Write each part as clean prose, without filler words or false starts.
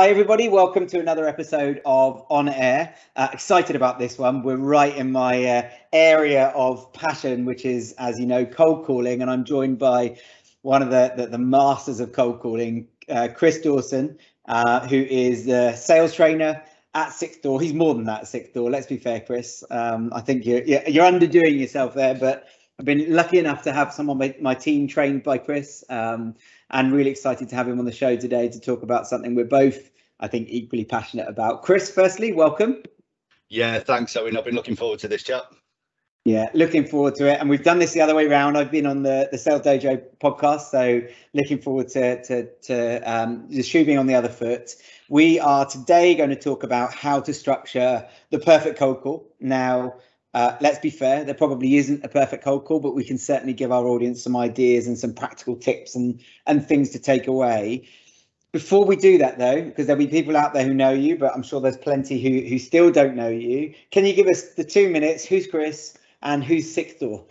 Hi everybody, welcome to another episode of On Air. Excited about this one. We're right in my area of passion, which is, as you know, cold calling, and I'm joined by one of the masters of cold calling, Chris Dawson, who is the sales trainer at Sixth Door. He's more than that at Sixth Door, let's be fair, Chris. I think you're underdoing yourself there, but I've been lucky enough to have someone on my team trained by Chris, and really excited to have him on the show today to talk about something we're both, I think, equally passionate about. Chris, firstly, welcome. Yeah, thanks, Owen. I've been looking forward to this chat. Yeah, looking forward to it. And we've done this the other way around. I've been on the Sales Dojo podcast, so looking forward to just shooting on the other foot. We are today going to talk about how to structure the perfect cold call. Now, let's be fair, there probably isn't a perfect cold call, but we can certainly give our audience some ideas and some practical tips and things to take away. Before we do that, though, because there'll be people out there who know you, but I'm sure there's plenty who still don't know you. Can you give us the 2 minutes? Who's Chris and who's Sixth Door?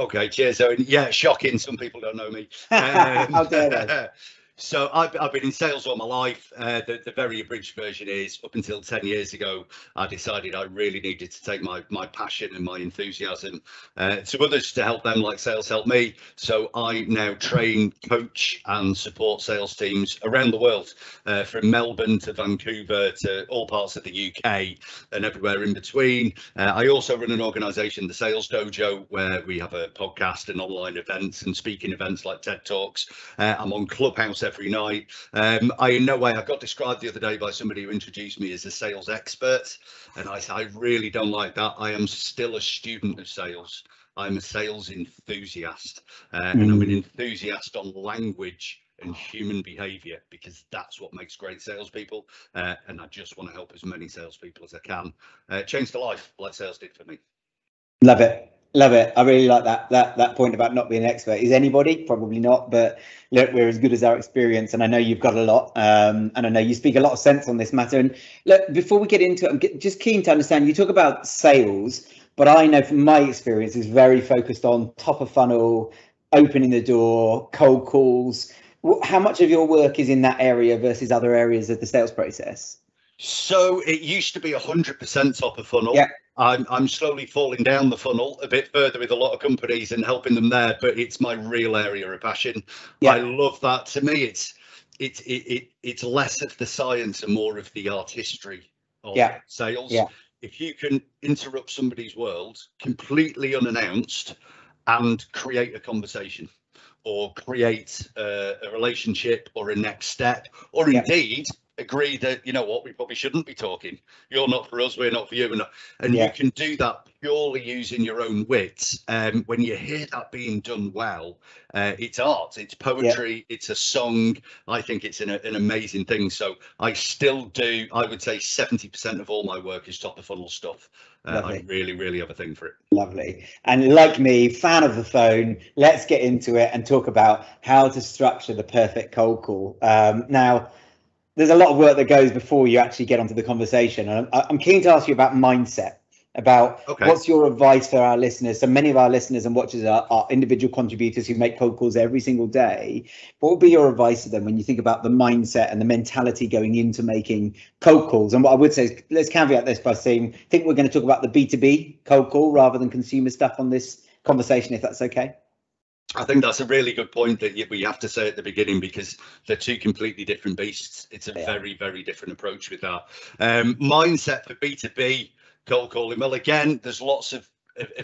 Okay, cheers, Owen. Yeah, shocking. Some people don't know me. How dare they? So I've been in sales all my life. The very abridged version is, up until 10 years ago, I decided I really needed to take my passion and my enthusiasm to others to help them like sales helped me. So I now train, coach and support sales teams around the world, from Melbourne to Vancouver to all parts of the UK and everywhere in between. I also run an organisation, the Sales Dojo, where we have a podcast and online events and speaking events like TED Talks. I'm on Clubhouse every night. I got described the other day by somebody who introduced me as a sales expert, and I said I really don't like that. I am still a student of sales. I'm a sales enthusiast, and I'm an enthusiast on language and human behavior, because that's what makes great salespeople. And I just want to help as many salespeople as I can change their life like sales did for me. Love it. Love it. I really like that point about not being an expert. Is anybody? Probably not, but look, we're as good as our experience, and I know you've got a lot, and I know you speak a lot of sense on this matter. And look, before we get into it, I'm just keen to understand, you talk about sales, but I know from my experience is very focused on top of funnel, opening the door, cold calls. How much of your work is in that area versus other areas of the sales process? So it used to be 100% top of funnel. Yeah. I'm slowly falling down the funnel a bit further with a lot of companies and helping them there, but it's my real area of passion. Yeah. I love that. To me, it's less of the science and more of the artistry of sales. Yeah. If you can interrupt somebody's world completely unannounced and create a conversation, or create a relationship or a next step, or indeed agree that, you know what, we probably shouldn't be talking. You're not for us, we're not for you. And you can do that purely using your own wits. When you hear that being done well, it's art, it's poetry, it's a song. I think it's an amazing thing. So I still do, I would say 70% of all my work is top of funnel stuff. I really, really have a thing for it. Lovely. And like me, fan of the phone, let's get into it and talk about how to structure the perfect cold call. Now, there's a lot of work that goes before you actually get onto the conversation. And I'm keen to ask you about mindset, about what's your advice for our listeners. So many of our listeners and watchers are individual contributors who make cold calls every single day. What would be your advice to them when you think about the mindset and the mentality going into making cold calls? And what I would say is, let's caveat this by saying, I think we're going to talk about the B2B cold call rather than consumer stuff on this conversation, if that's okay. I think that's a really good point that we have to say at the beginning, because they're two completely different beasts. It's a very, very different approach with that. Mindset for B2B cold calling. Well, again, there's lots of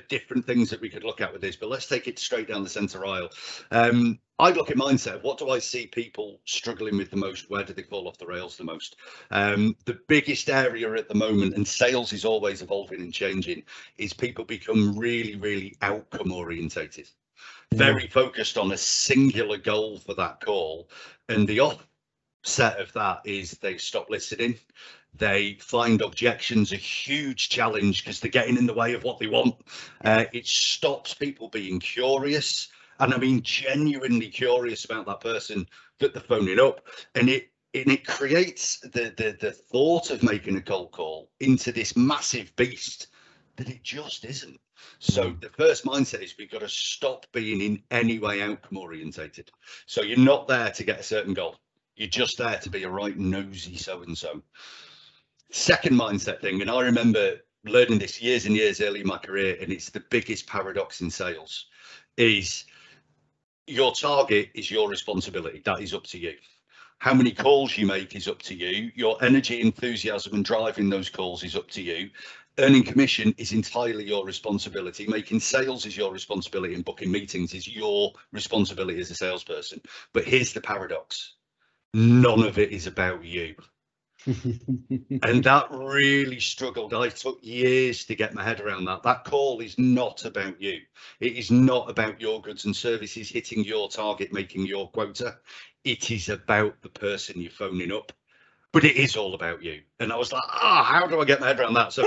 different things that we could look at with this, but let's take it straight down the centre aisle. I look at mindset. What do I see people struggling with the most? Where do they fall off the rails the most? The biggest area at the moment, and sales is always evolving and changing, is people become really, really outcome orientated. Very focused on a singular goal for that call, and the offset of that is they stop listening. They find objections a huge challenge because they're getting in the way of what they want. It stops people being curious, and I mean genuinely curious about that person that they're phoning up, and it creates the thought of making a cold call into this massive beast that it just isn't. So the first mindset is we've got to stop being in any way outcome orientated. So you're not there to get a certain goal. You're just there to be a right nosy so-and-so. Second mindset thing, and I remember learning this years and years early in my career, and it's the biggest paradox in sales, is your target is your responsibility. That is up to you. How many calls you make is up to you. Your energy, enthusiasm, and driving those calls is up to you. Earning commission is entirely your responsibility. Making sales is your responsibility, and booking meetings is your responsibility as a salesperson. But here's the paradox. None of it is about you. And that really struggled. I took years to get my head around that. That call is not about you. It is not about your goods and services hitting your target, making your quota. It is about the person you're phoning up. But it is all about you. And I was like, how do I get my head around that? So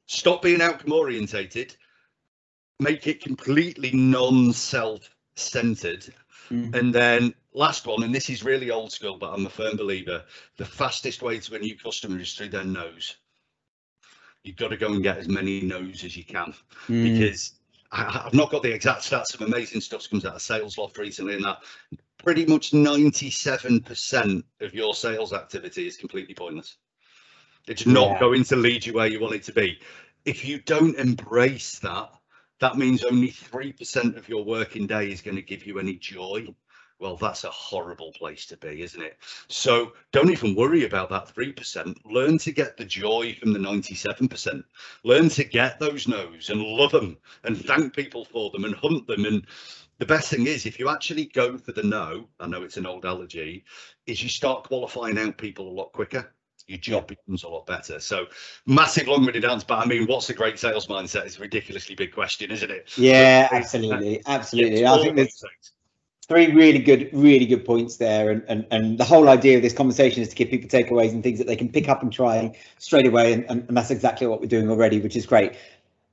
stop being outcome orientated, make it completely non-self-centered. And then last one, and this is really old school, but I'm a firm believer, the fastest way to a new customer is through their nose. You've got to go and get as many no's as you can, because I've not got the exact stats. Some amazing stuff comes out of Sales Loft recently, and that pretty much 97% of your sales activity is completely pointless. It's not going to lead you where you want it to be. If you don't embrace that, that means only 3% of your working day is going to give you any joy. Well, that's a horrible place to be, isn't it? So don't even worry about that 3%. Learn to get the joy from the 97%. Learn to get those no's and love them and thank people for them and hunt them. And the best thing is, if you actually go for the no, I know it's an old allergy, is you start qualifying out people a lot quicker. Your job becomes a lot better. So massive long-winded answer, but I mean, what's a great sales mindset is a ridiculously big question, isn't it? Yeah, absolutely. I think there's three really good points there, and the whole idea of this conversation is to give people takeaways and things that they can pick up and try straight away, and that's exactly what we're doing already, which is great.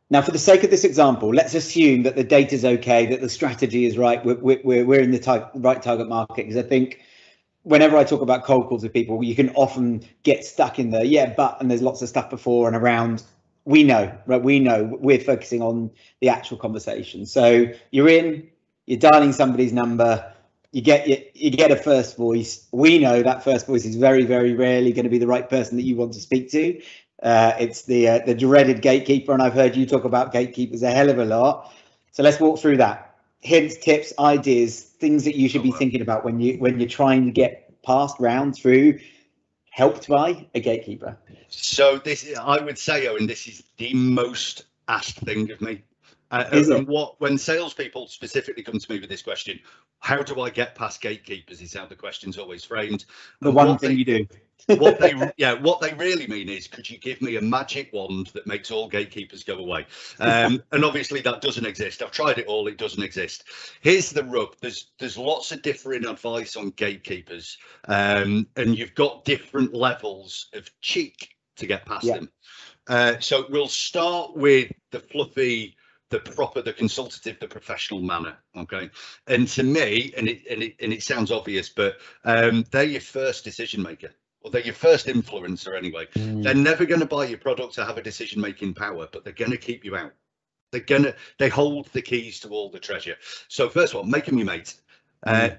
Now, for the sake of this example, let's assume that the data's okay, that the strategy is right, we're in the right target market, because I think whenever I talk about cold calls with people, you can often get stuck in and there's lots of stuff before and around. We know we're focusing on the actual conversation. So you're dialing somebody's number, you get a first voice. We know that first voice is very, very rarely going to be the right person that you want to speak to. It's the dreaded gatekeeper, and I've heard you talk about gatekeepers a hell of a lot. So let's walk through that. Hints, tips, ideas, things that you should be thinking about when you're trying to get passed round through, helped by a gatekeeper. So I would say, Owen, this is the most asked thing of me. When salespeople specifically come to me with this question, how do I get past gatekeepers, is how the question's always framed. The one thing you do. What they really mean is, could you give me a magic wand that makes all gatekeepers go away? And obviously that doesn't exist. I've tried it all, it doesn't exist. Here's the rub. There's lots of differing advice on gatekeepers, and you've got different levels of cheek to get past them. So we'll start with the fluffy, the proper, the consultative, the professional manner. Okay. And to me, and it sounds obvious, but they're your first decision maker. Well, they're your first influencer anyway. They're never going to buy your product or have a decision-making power, but they're going to keep you out. They hold the keys to all the treasure. So first of all, make them your mate.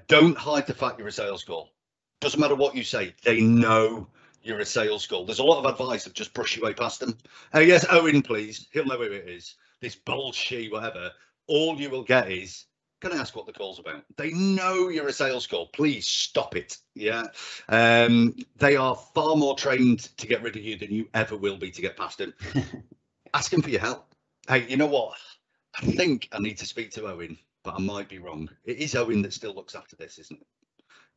Don't hide the fact you're a sales call. Doesn't matter what you say. They know you're a sales call. There's a lot of advice of just brush your way past them. Yes, Owen, please. He'll know who it is. This bullshit, whatever. All you will get is, can I ask what the call's about? They know you're a sales call. Please stop it. Yeah. They are far more trained to get rid of you than you ever will be to get past them. Ask them for your help. Hey, you know what? I think I need to speak to Owen, but I might be wrong. It is Owen that still looks after this, isn't it?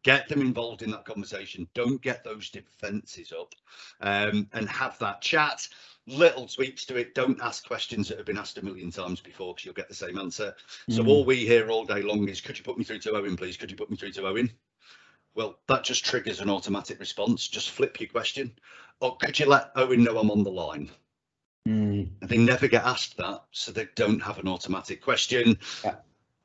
Get them involved in that conversation. Don't get those defenses up, and have that chat. Little tweaks to it. Don't ask questions that have been asked a million times before, because you'll get the same answer. So all we hear all day long is, could you put me through to Owen, please? Could you put me through to Owen? Well, that just triggers an automatic response. Just flip your question. Or could you let Owen know I'm on the line? And they never get asked that, so they don't have an automatic question.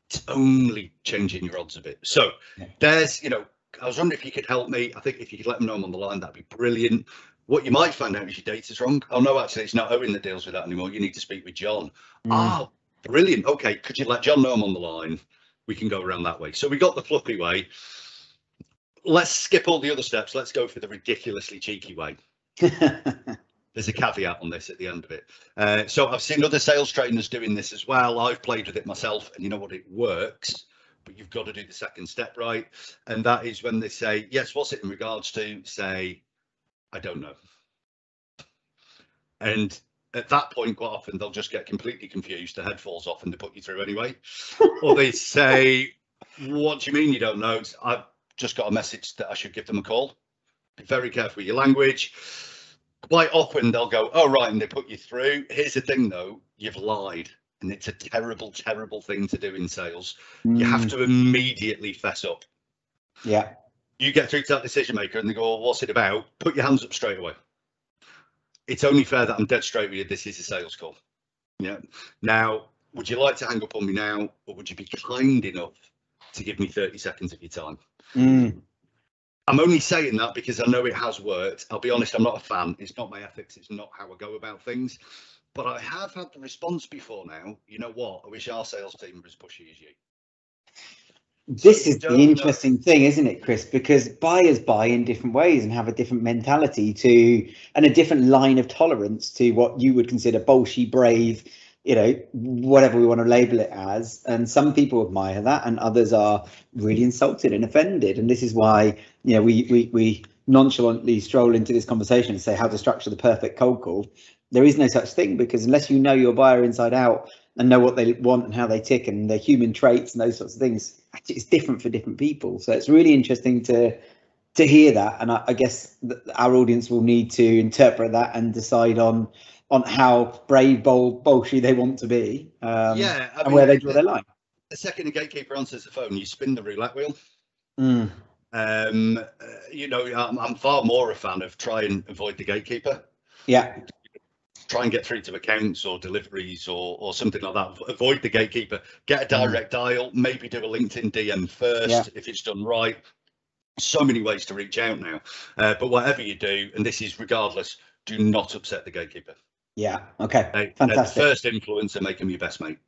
It's only changing your odds a bit. So there's, I was wondering if you could help me. I think if you could let them know I'm on the line, that'd be brilliant. What you might find out is your data's wrong. Oh, no, actually, it's not Owen that deals with that anymore. You need to speak with John. Oh, brilliant. Okay, could you let John know I'm on the line? We can go around that way. So we got the fluffy way. let's skip all the other steps. Let's go for the ridiculously cheeky way. There's a caveat on this at the end of it. So I've seen other sales trainers doing this as well. I've played with it myself, and you know what, it works, but you've got to do the second step right. And that is when they say, yes, what's it in regards to? Say, I don't know. And at that point, quite often, they'll just get completely confused. The head falls off and they put you through anyway. Or they say, what do you mean you don't know? I've just got a message that I should give them a call. Be very careful with your language. Quite often they'll go, oh, right, and they put you through. Here's the thing, though, you've lied. And it's a terrible, terrible thing to do in sales. You have to immediately fess up. Yeah. You get through to that decision maker and they go, well, what's it about? Put your hands up straight away. It's only fair that I'm dead straight with you. This is a sales call. Yeah. Now, would you like to hang up on me now, or would you be kind enough to give me 30 seconds of your time? I'm only saying that because I know it has worked. I'll be honest, I'm not a fan. It's not my ethics. It's not how I go about things. But I have had the response before now. You know what? I wish our sales team were as pushy as you. This is the interesting thing, isn't it, Chris? Because buyers buy in different ways and have a different mentality to, and a different line of tolerance to what you would consider bolshy, brave, you know, whatever we want to label it as. And some people admire that, and others are really insulted and offended. And this is why, you know, we nonchalantly stroll into this conversation and say how to structure the perfect cold call. There is no such thing, because unless you know your buyer inside out and know what they want and how they tick and their human traits and those sorts of things, it's different for different people. So it's really interesting to hear that. And I guess our audience will need to interpret that and decide on how brave, bold, bolshy they want to be, and where they draw their line. The second a gatekeeper answers the phone, you spin the roulette wheel. You know, I'm far more a fan of try and avoid the gatekeeper. Yeah. Try and get through to accounts or deliveries or something like that. Avoid the gatekeeper. Get a direct dial. Maybe do a LinkedIn DM first if it's done right. So many ways to reach out now. But whatever you do, and this is regardless, do not upset the gatekeeper. Yeah. Okay. Fantastic. The first influencer, make them your best mate.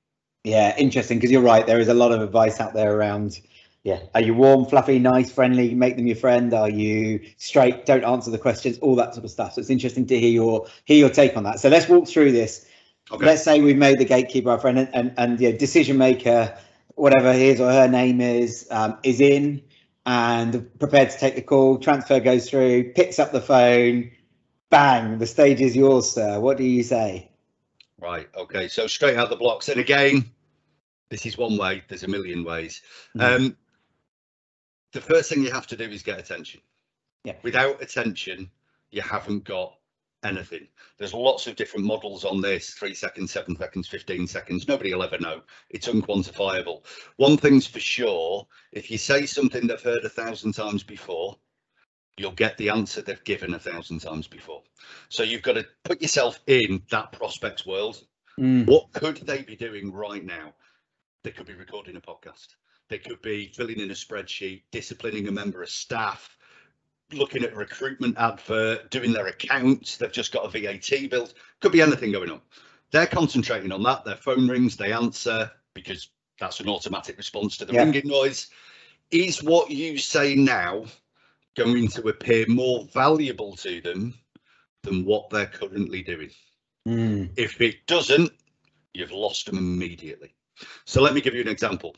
Yeah. Interesting, because you're right. There is a lot of advice out there around. Yeah. Are you warm, fluffy, nice, friendly? Make them your friend. Are you straight? Don't answer the questions. All that sort of stuff. So it's interesting to hear your take on that. So let's walk through this. Okay. Let's say we've made the gatekeeper our friend, and the decision maker, whatever his or her name is in and prepared to take the call. Transfer goes through. Picks up the phone. Bang! The stage is yours, sir. What do you say? Right. Okay. So straight out the blocks. And again, this is one way. There's a million ways. The first thing you have to do is get attention. Yeah. Without attention, you haven't got anything. There's lots of different models on this: 3 seconds, 7 seconds, 15 seconds. Nobody will ever know. It's unquantifiable. One thing's for sure: if you say something they've heard 1,000 times before, you'll get the answer they've given 1,000 times before. So you've got to put yourself in that prospect's world. What could they be doing right now? They could be recording a podcast. They could be filling in a spreadsheet, disciplining a member of staff, looking at a recruitment advert, doing their accounts. They've just got a VAT bill. Could be anything going on. They're concentrating on that. Their phone rings, they answer, because that's an automatic response to the ringing noise. Is what you say now going to appear more valuable to them than what they're currently doing? If it doesn't, you've lost them immediately. So let me give you an example.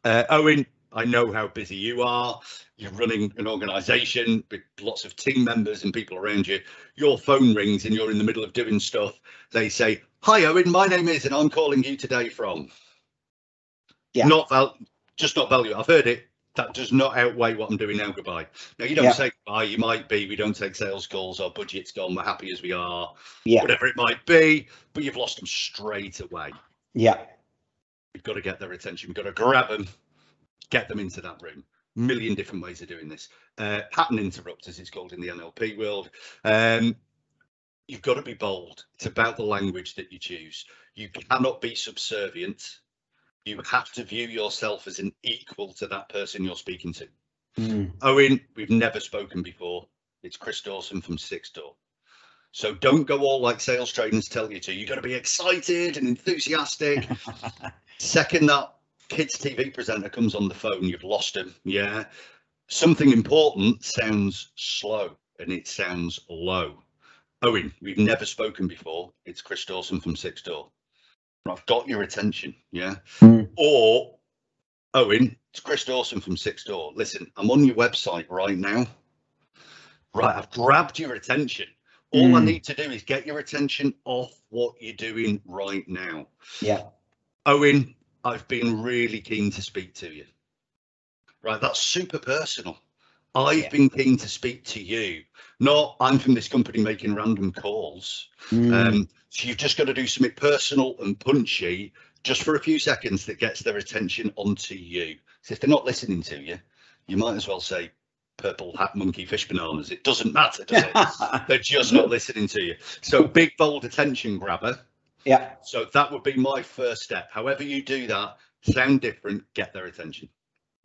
Owen, I know how busy you are. You're running an organisation with lots of team members and people around you. Your phone rings and you're in the middle of doing stuff. They say, "Hi, Owen, my name is, and I'm calling you today from." Just not value. I've heard it. That does not outweigh what I'm doing now. Goodbye. Now, you don't say goodbye. You might be, we don't take sales calls. Our budget's gone. We're happy as we are. Whatever it might be. But you've lost them straight away. You've got to get their attention. You've got to grab them, get them into that room. Million different ways of doing this. Pattern interrupters, it's called in the NLP world. You've got to be bold. It's about the language that you choose. You cannot be subservient. You have to view yourself as an equal to that person you're speaking to. Owen, we've never spoken before. It's Chris Dawson from Sixth Door. So don't go all like sales trainers tell you to. You've got to be excited and enthusiastic. Second that kids TV presenter comes on the phone, you've lost him. Something important sounds slow and it sounds low. Owen, we've never spoken before. It's Chris Dawson from Six Door. I've got your attention, yeah? Or, Owen, it's Chris Dawson from Six Door. Listen, I'm on your website right now. Right, I've grabbed your attention. All I need to do is get your attention off what you're doing right now. Yeah. Owen, I've been really keen to speak to you. Right, that's super personal. I've been keen to speak to you. Not, I'm from this company making random calls. So you've just got to do something personal and punchy just for a few seconds that gets their attention onto you. So if they're not listening to you, you might as well say purple hat monkey fish bananas. It doesn't matter, does it? They're just not listening to you. So big, bold attention grabber. Yeah. So that would be my first step. However you do that, sound different, get their attention.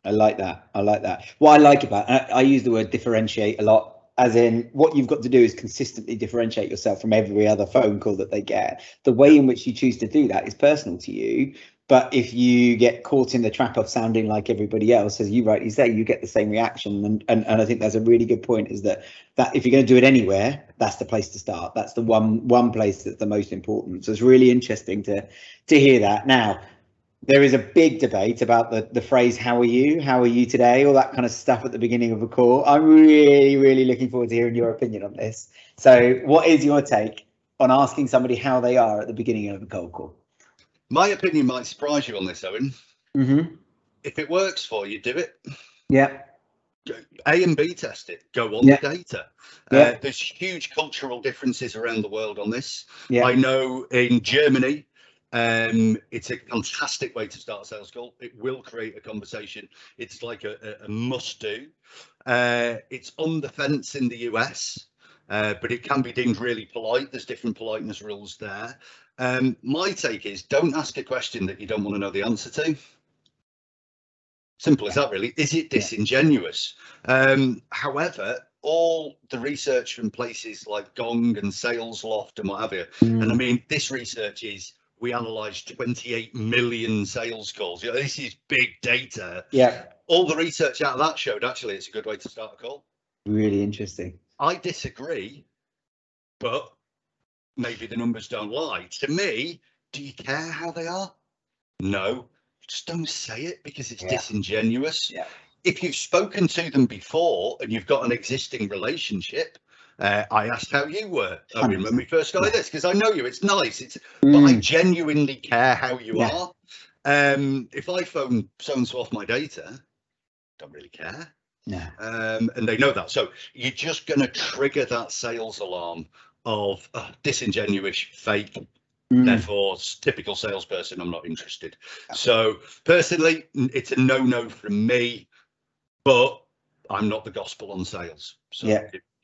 I like that. I like that. What I like about it, I use the word differentiate a lot, as in what you've got to do is consistently differentiate yourself from every other phone call that they get. The way in which you choose to do that is personal to you. But if you get caught in the trap of sounding like everybody else, as you rightly say, you get the same reaction. And I think that's a really good point, is that if you're going to do it anywhere, that's the place to start. That's the one place that's the most important. So it's really interesting to hear that. Now, there is a big debate about the phrase, how are you today, all that kind of stuff at the beginning of a call. I'm really looking forward to hearing your opinion on this. So what is your take on asking somebody how they are at the beginning of a cold call? My opinion might surprise you on this, Owen. If it works for you, do it. Yeah. A and B test it. Go on the data. There's huge cultural differences around the world on this. I know in Germany, it's a fantastic way to start a sales call. It will create a conversation. It's like a must do. It's on the fence in the US, but it can be deemed really polite. There's different politeness rules there. My take is, don't ask a question that you don't want to know the answer to. Simple as that, really. Is it disingenuous? However, all the research from places like Gong and Sales Loft and what have you, and I mean, this research is, we analysed 28 million sales calls. You know, this is big data. Yeah. All the research out of that showed actually it's a good way to start a call. Really interesting. I disagree, but maybe the numbers don't lie. To me, do you care how they are? No. Just don't say it because it's disingenuous. Yeah. If you've spoken to them before and you've got an existing relationship, I asked how you were, Owen, when we first started this, because I know you, it's nice, but I genuinely care how you are. If I phone so-and-so off my data, don't really care. Yeah. And they know that. So you're just going to trigger that sales alarm of disingenuous, fake, therefore typical salesperson, I'm not interested. So personally, it's a no-no from me, but I'm not the gospel on sales. So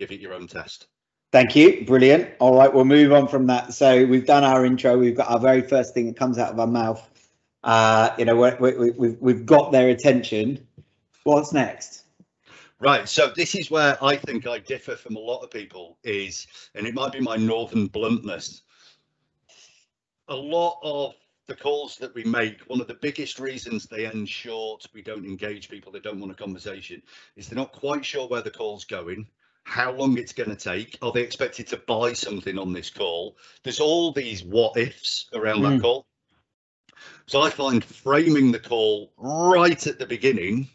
give it your own test. Thank you. Brilliant. All right, we'll move on from that. So we've done our intro. We've got our very first thing that comes out of our mouth. You know, we've got their attention. What's next? Right. So this is where I think I differ from a lot of people is, and it might be my northern bluntness. A lot of the calls that we make, one of the biggest reasons they end short, we don't engage people, they don't want a conversation, is they're not quite sure where the call's going, how long it's going to take, are they expected to buy something on this call? There's all these what ifs around that call. So I find framing the call right at the beginning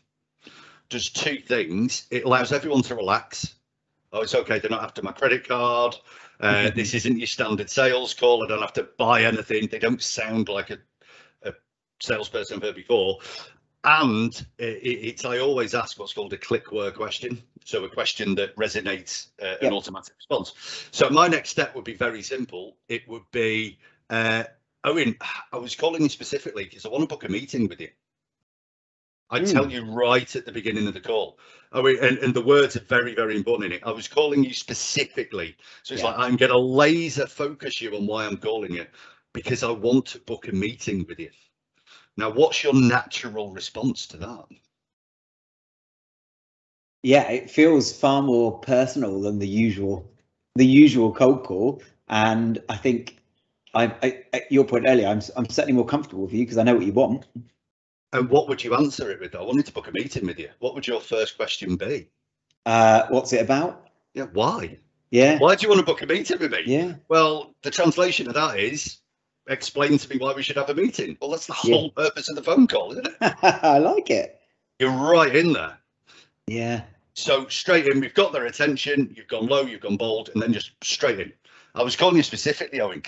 does two things. It allows everyone to relax. Oh, it's okay, they're not after my credit card. This isn't your standard sales call. I don't have to buy anything. They don't sound like a salesperson I've heard before. And I always ask what's called a click word question. So a question that resonates an automatic response. So my next step would be very simple. It would be, Owen, I was calling you specifically because I want to book a meeting with you. I tell you right at the beginning of the call. Oh, and the words are very, very important in it. I was calling you specifically. So it's like, I'm going to laser focus you on why I'm calling you, because I want to book a meeting with you. Now, what's your natural response to that? Yeah, it feels far more personal than the usual cold call. And I think your point earlier, I'm certainly more comfortable with you because I know what you want. And what would you answer it with? I wanted to book a meeting with you. What would your first question be? What's it about? Yeah, why? Yeah. Why do you want to book a meeting with me? Yeah. Well, the translation of that is explain to me why we should have a meeting. Well, that's the whole purpose of the phone call, isn't it? I like it. You're right in there. Yeah. So straight in, we've got their attention. You've gone low, you've gone bold, and then just straight in. I was calling you specifically, Owen.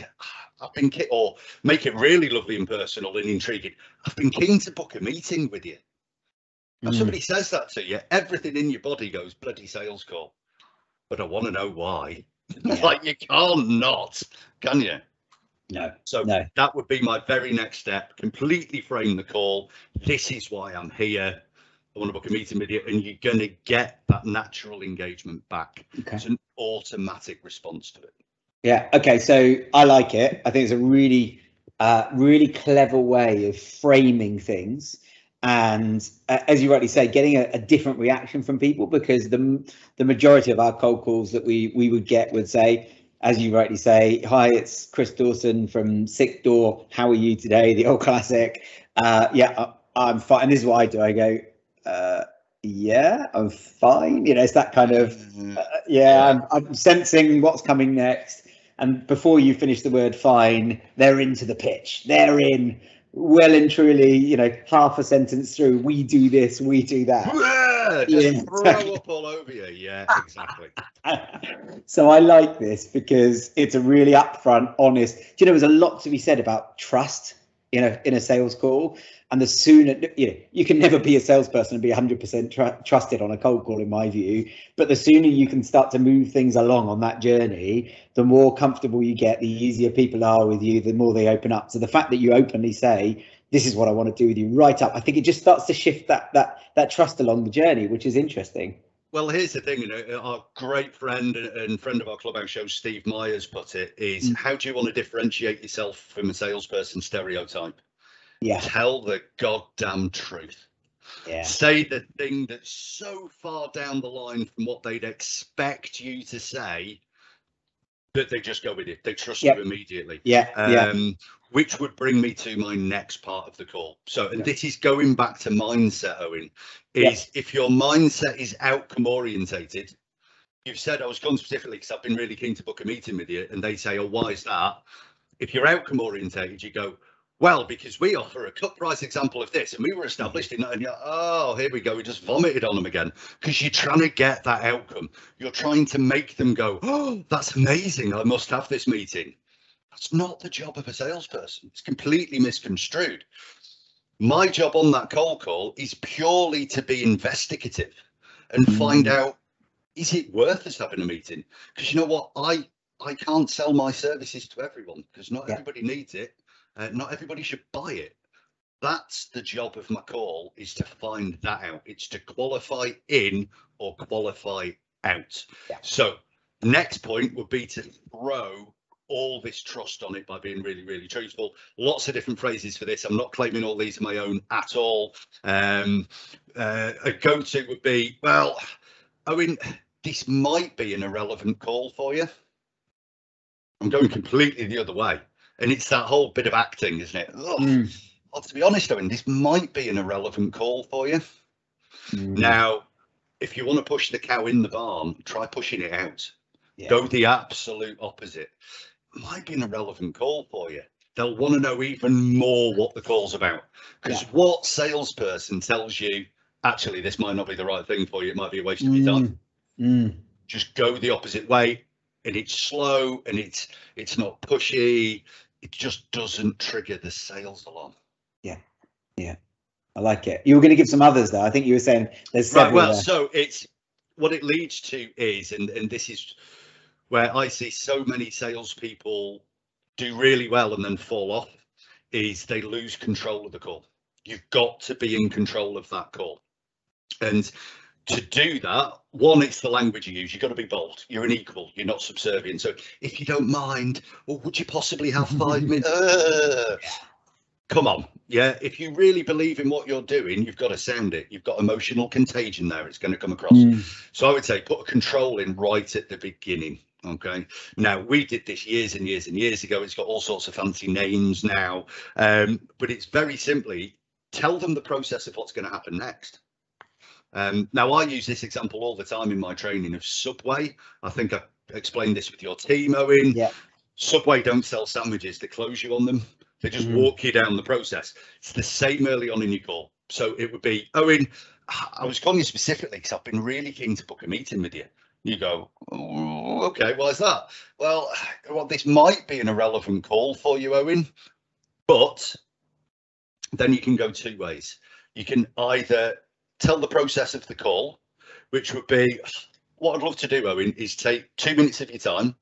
I've been or make it really lovely and personal and intriguing. I've been keen to book a meeting with you. If somebody says that to you, everything in your body goes bloody sales call. But I want to know why. Yeah. Like, you can't not, can you? No. So that would be my very next step. Completely frame the call. This is why I'm here. I want to book a meeting with you, and you're going to get that natural engagement back. Okay. It's an automatic response to it. Yeah. Okay. So I like it. I think it's a really, really clever way of framing things. And as you rightly say, getting a different reaction from people, because the majority of our cold calls that we would get would say, as you rightly say, hi, it's Chris Dawson from Door. How are you today? The old classic. Yeah, I'm fine. And this is what I do. I go, yeah, I'm fine. You know, it's that kind of, I'm sensing what's coming next. And before you finish the word fine, they're into the pitch. They're in well and truly, you know, half a sentence through, we do this, we do that. Just throw up all over you. Yeah, exactly. So I like this because it's a really upfront, honest. Do you know, there's a lot to be said about trust, you know, in a sales call. And the sooner, you know, you can never be a salesperson and be 100% trusted on a cold call, in my view. But the sooner you can start to move things along on that journey, the more comfortable you get, the easier people are with you, the more they open up. So the fact that you openly say, this is what I want to do with you right up, I think it just starts to shift that trust along the journey, which is interesting. Well, here's the thing, you know, our great friend and friend of our Clubhouse show, Steve Myers, put it is, how do you want to differentiate yourself from a salesperson stereotype? Yeah. Tell the goddamn truth. Yeah. Say the thing that's so far down the line from what they'd expect you to say that they just go with it. They trust you immediately. Yeah. Which would bring me to my next part of the call. So, and this is going back to mindset, Owen, is if your mindset is outcome orientated, you've said, I was going specifically because I've been really keen to book a meeting with you, and they say, oh, why is that? If you're outcome orientated, you go, well, because we offer a cut price example of this, and we were established in that, and you're, oh, here we go, we just vomited on them again, because you're trying to get that outcome. You're trying to make them go, oh, that's amazing, I must have this meeting. That's not the job of a salesperson. It's completely misconstrued. My job on that cold call is purely to be investigative and find out, is it worth us having a meeting? Because you know what, I can't sell my services to everyone, because not everybody needs it. Not everybody should buy it. That's the job of my call, is to find that out. It's to qualify in or qualify out. Yeah. So next point would be to throw all this trust on it by being really, really truthful. Lots of different phrases for this. I'm not claiming all these are my own at all. A go-to would be, well, Owen, this might be an irrelevant call for you. I'm going completely the other way. And it's that whole bit of acting, isn't it? Well, to be honest, Owen, this might be an irrelevant call for you. Now, if you want to push the cow in the barn, try pushing it out. Yeah. Go the absolute opposite. It might be an irrelevant call for you. They'll want to know even more what the call's about. Because what salesperson tells you, actually, this might not be the right thing for you, it might be a waste of your time. Just go the opposite way. And it's slow, and it's not pushy. It just doesn't trigger the sales alarm. Yeah, I like it. You were going to give some others, though. I think you were saying there's several. Right, well, so it's what it leads to is, and this is where I see so many salespeople do really well and then fall off, is they lose control of the call. You've got to be in control of that call, and to do that, one, it's the language you use. You've got to be bold. You're an equal. You're not subservient. So if you don't mind, well, would you possibly have 5 minutes? Come on. Yeah. If you really believe in what you're doing, you've got to sound it. You've got emotional contagion there. It's going to come across. So I would say put a control in right at the beginning. Okay. Now, we did this years and years and years ago. It's got all sorts of fancy names now. But it's very simply, tell them the process of what's going to happen next. Now, I use this example all the time in my training of Subway. I think I explained this with your team, Owen. Yeah. Subway don't sell sandwiches, they close you on them. They just walk you down the process. It's the same early on in your call. So it would be, Owen, I was calling you specifically because I've been really keen to book a meeting with you. You go, oh, okay, why is that? Well, this might be an irrelevant call for you, Owen, but then you can go two ways. You can either tell the process of the call, which would be, what I'd love to do, Owen, is take 2 minutes of your time,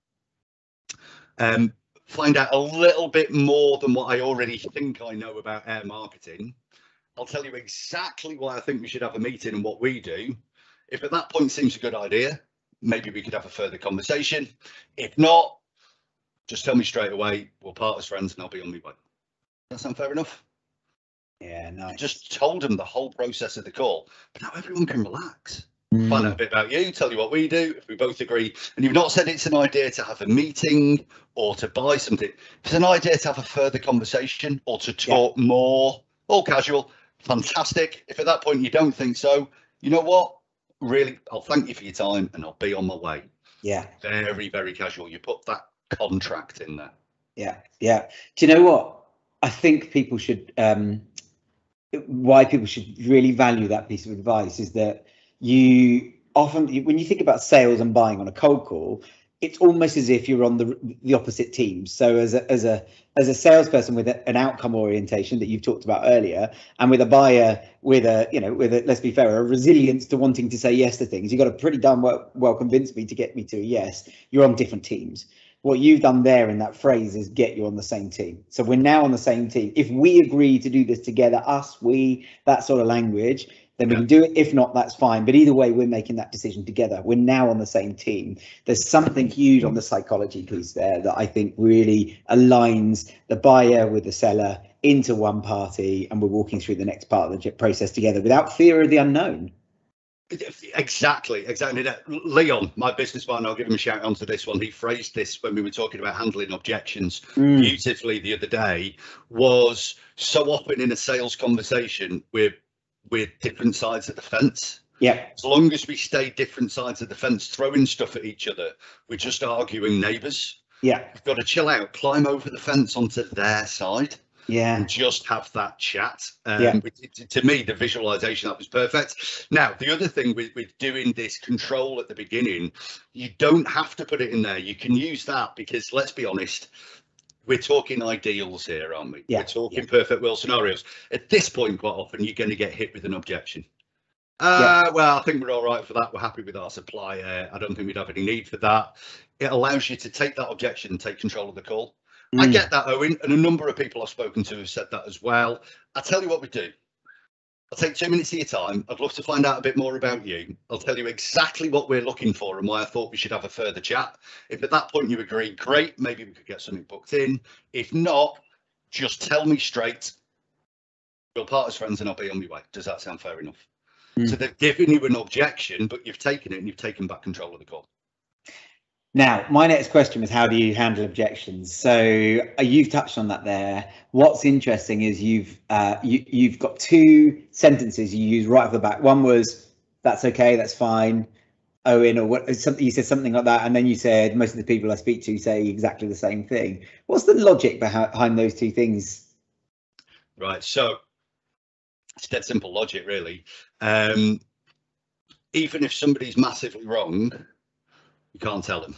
find out a little bit more than what I already think I know about air marketing. I'll tell you exactly why I think we should have a meeting and what we do. If at that point seems a good idea, maybe we could have a further conversation. If not, just tell me straight away, we'll part as friends and I'll be on my way. Does that sound fair enough? Yeah, nice. Just told them the whole process of the call, but now everyone can relax. Find out a bit about you, tell you what we do, if we both agree. And you've not said it's an idea to have a meeting or to buy something. If it's an idea to have a further conversation or to talk more, all casual, fantastic. If at that point you don't think so, you know what? Really, I'll thank you for your time and I'll be on my way. Yeah. Very, very casual. You put that contract in there. Yeah. Yeah. Do you know what? I think people should, why people should really value that piece of advice is that you often, when you think about sales and buying on a cold call, it's almost as if you're on the opposite team. So as a salesperson with an outcome orientation that you've talked about earlier, and with a buyer with a let's be fair, a resilience to wanting to say yes to things, you've got to pretty darn well convince me to get me to a yes. You're on different teams. What you've done there in that phrase is get you on the same team. So we're now on the same team. If we agree to do this together, us, we, that sort of language, then we can do it. If not, that's fine. But either way, we're making that decision together. We're now on the same team. There's something huge on the psychology piece there that I think really aligns the buyer with the seller into one party, and we're walking through the next part of the process together without fear of the unknown. Exactly. Leon, my business partner, I'll give him a shout out to this one. He phrased this when we were talking about handling objections beautifully the other day. Was so often in a sales conversation, we're different sides of the fence. Yeah. As long as we stay different sides of the fence, throwing stuff at each other, we're just arguing neighbours. Yeah. We've got to chill out, climb over the fence onto their side. Yeah. And just have that chat. To me, the visualization, that was perfect. Now, the other thing with doing this control at the beginning, you don't have to put it in there. You can use that because, let's be honest, we're talking ideals here, aren't we? Yeah. We're talking perfect world scenarios. At this point, quite often, you're going to get hit with an objection. Well, I think we're all right for that. We're happy with our supplier. I don't think we'd have any need for that. It allows you to take that objection and take control of the call. I get that, Owen, and a number of people I've spoken to have said that as well. I'll tell you what we do. I'll take 2 minutes of your time. I'd love to find out a bit more about you. I'll tell you exactly what we're looking for and why I thought we should have a further chat. If at that point you agree, great, maybe we could get something booked in. If not, just tell me straight. We'll part as friends and I'll be on my way. Does that sound fair enough? So they've given you an objection, but you've taken it and you've taken back control of the call. Now, my next question is, how do you handle objections? So you've touched on that there. What's interesting is you've got two sentences you use right off the bat. One was, that's okay, that's fine, Owen, or what, something, you said something like that, and then you said most of the people I speak to say exactly the same thing. What's the logic behind those two things? Right, so it's dead simple logic, really. Even if somebody's massively wrong, you can't tell them.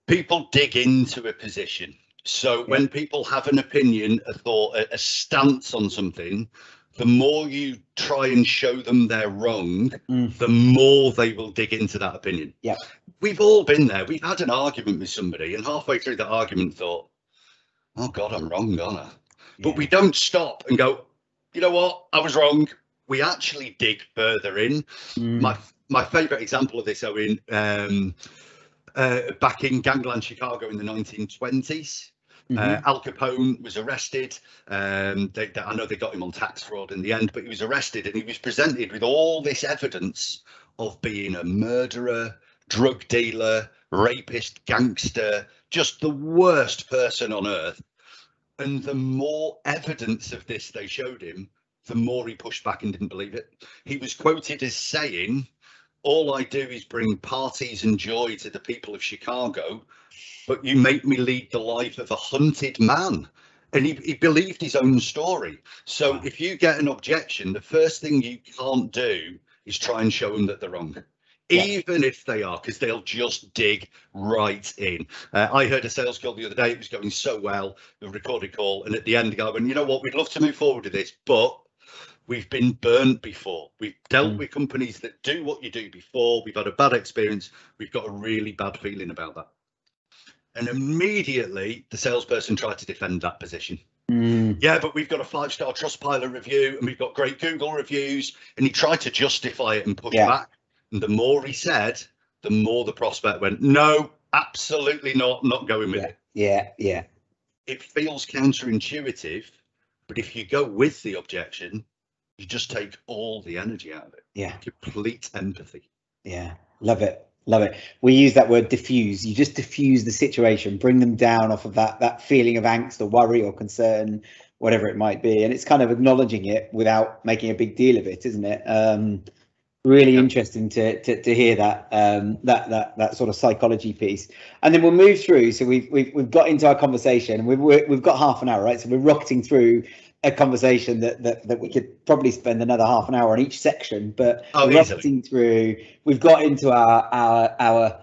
People dig into a position. So when people have an opinion, a thought, a stance on something, the more you try and show them they're wrong, the more they will dig into that opinion. Yeah. We've all been there. We've had an argument with somebody and halfway through that argument thought, oh God, I'm wrong, aren't I? But we don't stop and go, you know what, I was wrong. We actually dig further in. My favourite example of this, Owen, back in Gangland, Chicago in the 1920s, Al Capone was arrested. I know they got him on tax fraud in the end, but he was arrested and he was presented with all this evidence of being a murderer, drug dealer, rapist, gangster, just the worst person on earth. And the more evidence of this they showed him, the more he pushed back and didn't believe it. He was quoted as saying, all I do is bring parties and joy to the people of Chicago, but you make me lead the life of a hunted man. And he believed his own story. So if you get an objection, the first thing you can't do is try and show them that they're wrong. Even if they are, because they'll just dig right in. I heard a sales call the other day. It was going so well, the recorded call. And at the end, the guy went, you know what, we'd love to move forward with this, but we've been burnt before. We've dealt with companies that do what you do before. We've had a bad experience. We've got a really bad feeling about that. And immediately the salesperson tried to defend that position. Yeah, but we've got a 5-star Trustpilot review and we've got great Google reviews. And he tried to justify it and push back. And the more he said, the more the prospect went, no, absolutely not going with it. Yeah. It feels counterintuitive, but if you go with the objection, you just take all the energy out of it. Yeah. Complete empathy. Yeah. Love it. We use that word diffuse. You just diffuse the situation, bring them down off of that feeling of angst or worry or concern, whatever it might be. And it's kind of acknowledging it without making a big deal of it, isn't it? Really interesting to hear that sort of psychology piece. And then we'll move through. So we've got into our conversation, and we've got half an hour, right? So we're rocketing through a conversation that we could probably spend another half an hour on each section. But we're rocketing through. We've got into our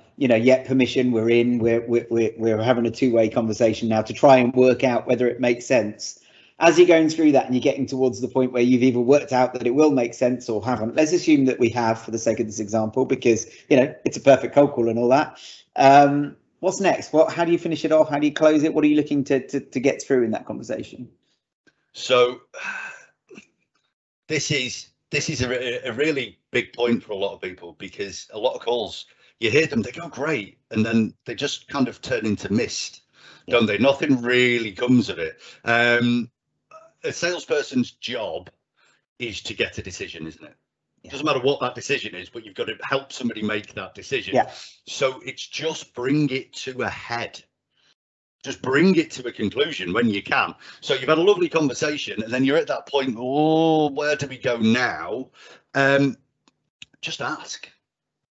permission. We're in. We're having a two-way conversation now to try and work out whether it makes sense. As you're going through that and you're getting towards the point where you've either worked out that it will make sense or haven't, let's assume that we have for the sake of this example, because, it's a perfect cold call and all that. What's next? How do you finish it off? How do you close it? What are you looking to get through in that conversation? So this is a really big point for a lot of people, because a lot of calls, you hear them, they go great, and then they just kind of turn into mist, don't they? Nothing really comes of it. A salesperson's job is to get a decision, isn't it? It doesn't matter what that decision is, but you've got to help somebody make that decision. So it's just bring it to a head. Just bring it to a conclusion when you can. So you've had a lovely conversation, and then you're at that point, where do we go now? Just ask.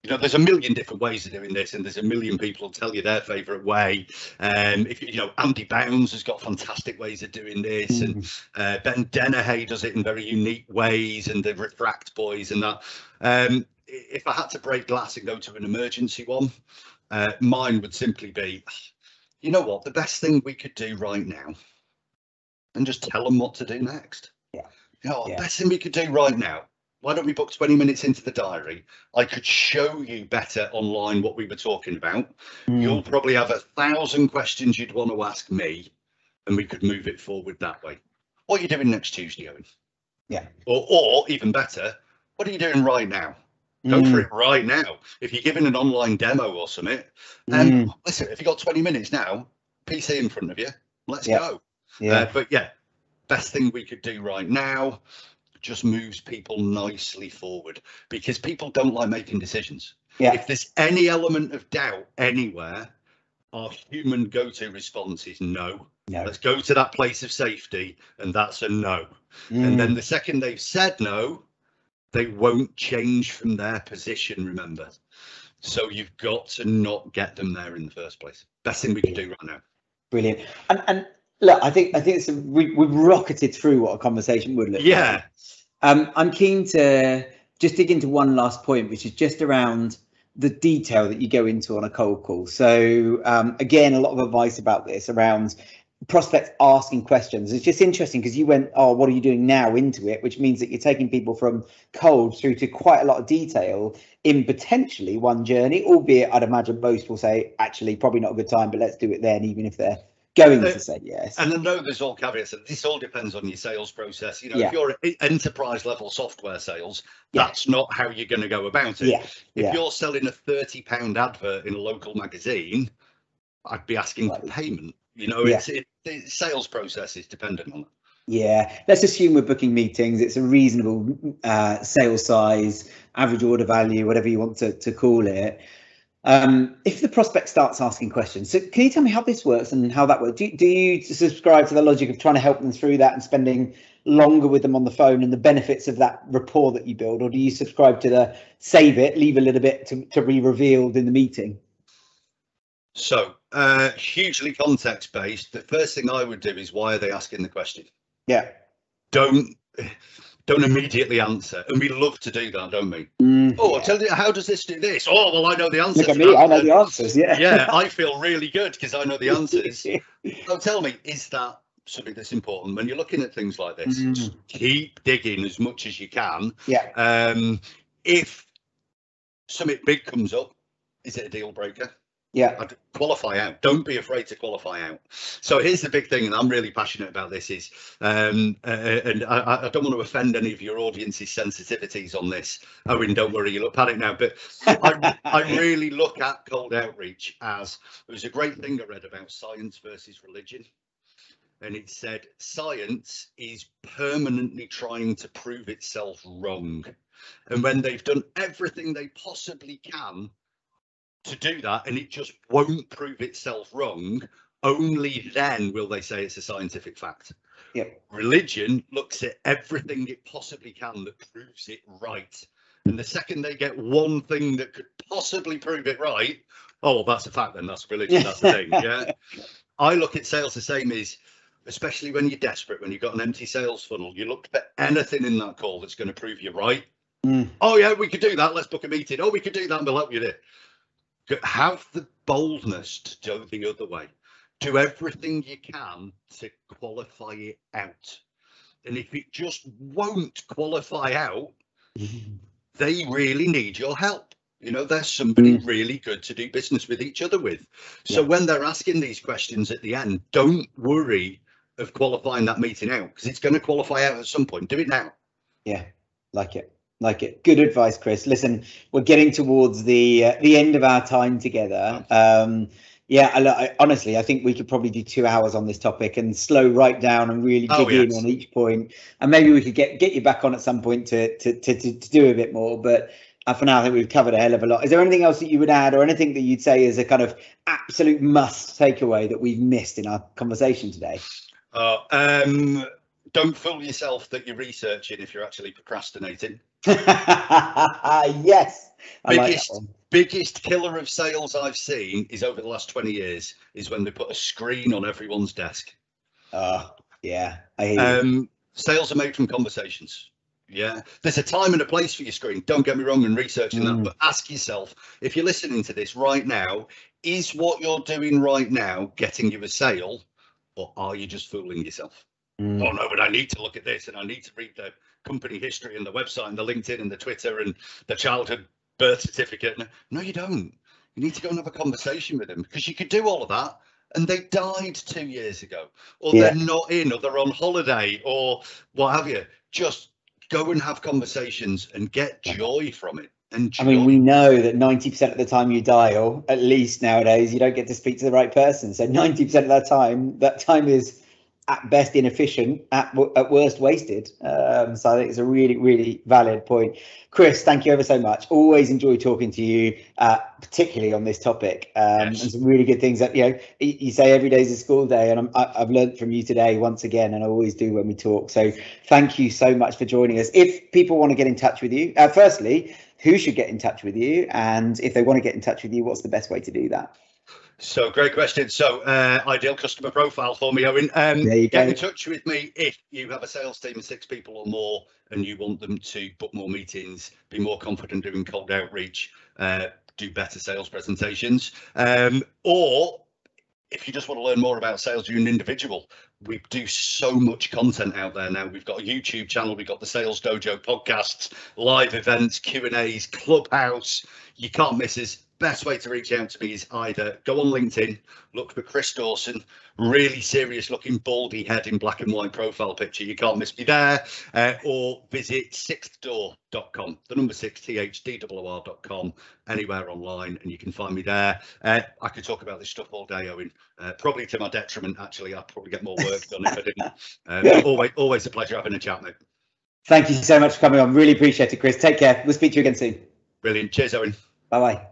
There's a million different ways of doing this, and there's a million people who'll tell you their favourite way. Andy Bounds has got fantastic ways of doing this, and Ben Dennehy does it in very unique ways, and the Refract Boys and that. If I had to break glass and go to an emergency one, mine would simply be, you know what, the best thing we could do right now, and just tell them what to do next. The best thing we could do right now, why don't we book 20 minutes into the diary? I could show you better online what we were talking about. You'll probably have 1,000 questions you'd want to ask me, and we could move it forward that way. What are you doing next Tuesday, Owen? Or even better, what are you doing right now? Go for it right now. If you're giving an online demo or something, listen, if you've got 20 minutes now, PC in front of you, let's go. Best thing we could do right now, just moves people nicely forward, because people don't like making decisions. If there's any element of doubt anywhere, our human go-to response is no. Let's go to that place of safety, and that's a no. And then the second they've said no, they won't change from their position, remember. So you've got to not get them there in the first place. Best thing we can do right now. Brilliant. And look, I think we've rocketed through what a conversation would look like. I'm keen to just dig into one last point, which is just around the detail that you go into on a cold call. So again, a lot of advice about this around prospects asking questions. It's just interesting because you went, what are you doing now into it, which means that you're taking people from cold through to quite a lot of detail in potentially one journey, albeit I'd imagine most will say, actually, probably not a good time, but let's do it then, even if they're going to say yes. And I know there's all caveats. This all depends on your sales process. If you're enterprise level software sales, that's not how you're going to go about it. If you're selling a £30 advert in a local magazine, I'd be asking for payment. It's sales process is dependent on that. Let's assume we're booking meetings. It's a reasonable sales size, average order value, whatever you want to call it. If the prospect starts asking questions, so can you tell me how this works and how that works? Do you subscribe to the logic of trying to help them through that and spending longer with them on the phone and the benefits of that rapport that you build, or do you subscribe to the save it, leave a little bit to be revealed in the meeting? So hugely context based. The first thing I would do is, why are they asking the question? Yeah. Don't immediately answer, and we love to do that, don't we? Oh, I'll tell you, how does this do this? Oh, well, I know the answers. Look at me, I know the answers. Yeah, I feel really good because I know the answers. So tell me, is that something that's important when you're looking at things like this? Just keep digging as much as you can. Yeah. If something big comes up, is it a deal breaker? Yeah. I'd qualify out. Don't be afraid to qualify out. So here's the big thing, and I'm really passionate about this, is and I don't want to offend any of your audience's sensitivities on this. Owen, don't worry, you look panicked now, but I really look at cold outreach as, there was a great thing I read about science versus religion, and it said science is permanently trying to prove itself wrong, and when they've done everything they possibly can to do that and it just won't prove itself wrong, only then will they say it's a scientific fact. Yep. Religion looks at everything it possibly can that proves it right, and the second they get one thing that could possibly prove it right, oh, well, that's a fact, then that's religion. That's the thing. Yeah. I look at sales the same as, especially when you're desperate, when you've got an empty sales funnel, you look for anything in that call that's going to prove you right. Oh yeah, we could do that, let's book a meeting. Oh, we could do that and we'll help you there. Have the boldness to go the other way. Do everything you can to qualify it out. And if it just won't qualify out, they really need your help. You know, there's somebody really good to do business with each other with. So when they're asking these questions at the end, don't worry of qualifying that meeting out, because it's going to qualify out at some point. Do it now. Yeah, like it. Like it. Good advice, Chris. Listen, we're getting towards the end of our time together. Honestly, I think we could probably do 2 hours on this topic and slow right down and really dig in on each point. And maybe we could get you back on at some point to do a bit more. But for now, I think we've covered a hell of a lot. Is there anything else that you would add, or anything that you'd say is a kind of absolute must takeaway that we've missed in our conversation today? Don't fool yourself that you're researching if you're actually procrastinating. Yes. Biggest killer of sales I've seen is, over the last 20 years, is when they put a screen on everyone's desk. Yeah. I hear you. Sales are made from conversations. Yeah, there's a time and a place for your screen. Don't get me wrong in researching that, but ask yourself, if you're listening to this right now, is what you're doing right now getting you a sale, or are you just fooling yourself? Oh no, but I need to look at this, and I need to read the company history and the website and the LinkedIn and the Twitter and the childhood birth certificate. No, you don't. You need to go and have a conversation with them, because you could do all of that and they died 2 years ago, or they're not in, or they're on holiday, or what have you. Just go and have conversations and get joy from it. I mean, we know that 90% of the time you dial, at least nowadays, you don't get to speak to the right person. So 90% of that time is at best inefficient, at worst wasted. So I think it's a really, really valid point. Chris, thank you ever so much. Always enjoy talking to you, particularly on this topic. And some really good things that, you say every day is a school day, and I've learned from you today once again, and I always do when we talk. So thank you so much for joining us. If people want to get in touch with you, firstly, who should get in touch with you? And if they want to get in touch with you, what's the best way to do that? So great question. So ideal customer profile for me, Owen. Get in touch with me if you have a sales team of 6 people or more and you want them to book more meetings, be more confident doing cold outreach, do better sales presentations, or if you just want to learn more about sales, you're an individual. We do so much content out there now. We've got a YouTube channel, we've got the Sales Dojo podcasts, live events, Q&As, Clubhouse. You can't miss us. Best way to reach out to me is either go on LinkedIn, look for Chris Dawson, really serious looking baldy head in black and white profile picture. You can't miss me there, or visit sixthdoor.com, the number 6 THDOR.com, anywhere online, and you can find me there. I could talk about this stuff all day, Owen, probably to my detriment. Actually, I'd probably get more work done if I didn't. Always a pleasure having a chat, mate. Thank you so much for coming on. Really appreciate it, Chris. Take care. We'll speak to you again soon. Brilliant. Cheers, Owen. Bye-bye.